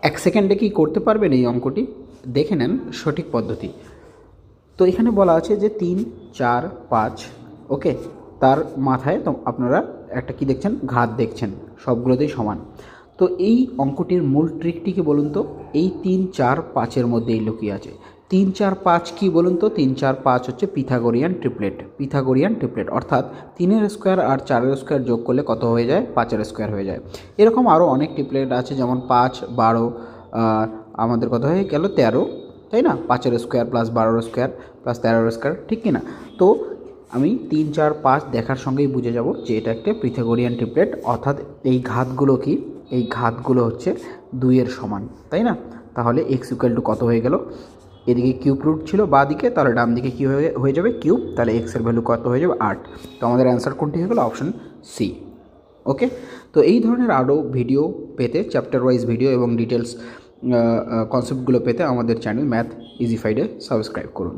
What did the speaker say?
এক সেকেন্ডে কি করতে পারবেন এই অঙ্কটি? দেখে নেন সঠিক পদ্ধতি। তো এখানে বলা আছে যে 3, 4, 5, ওকে, তার মাথায় তো আপনারা একটা কি দেখছেন, ঘাত দেখছেন, সবগুলোতেই সমান। তো এই অঙ্কটির মূল ট্রিকটি কি বলুন তো? এই 3, 4, 5-এর মধ্যেই লুকিয়ে আছে। 3, 4, 5 কী বলুন তো? 3, 4, 5 হচ্ছে পিথাগোরিয়ান ট্রিপলেট। পিথাগোরিয়ান ট্রিপলেট অর্থাৎ 3-এর স্কোয়ার আর 4-এর স্কোয়ার যোগ করলে কত হয়ে যায়? 5-এর স্কোয়ার হয়ে যায়। এরকম আরও অনেক ট্রিপলেট আছে, যেমন 5, 12, আমাদের কত হয়ে গেল? 13, তাই না? 5-এর স্কোয়ার প্লাস 12-এর স্কোয়ার প্লাস 13-এর স্কোয়ার, ঠিক কি না? তো আমি 3, 4, 5 দেখার সঙ্গেই বুঝে যাব যে এটা একটা পিথাগোরিয়ান ট্রিপলেট, অর্থাৎ এই ঘাতগুলো কি? এই ঘাতগুলো হচ্ছে 2-এর সমান, তাই না? তাহলে এক্স ইকুয়াল টু কত হয়ে গেল? এদিকে কিউব রুট ছিল বাঁ দিকে, তাহলে ডান দিকে কী হয়ে যাবে? কিউব। তাহলে এক্সের ভ্যালু কত হয়ে যাবে? 8। তো আমাদের অ্যান্সার কোনটি হয়ে গেল? Option C. ওকে, তো এই ধরনের আরও ভিডিও পেতে, চ্যাপ্টার ওয়াইজ ভিডিও এবং ডিটেলস কনসেপ্টগুলো পেতে আমাদের চ্যানেল ম্যাথ ইজিফাইডে সাবস্ক্রাইব করুন।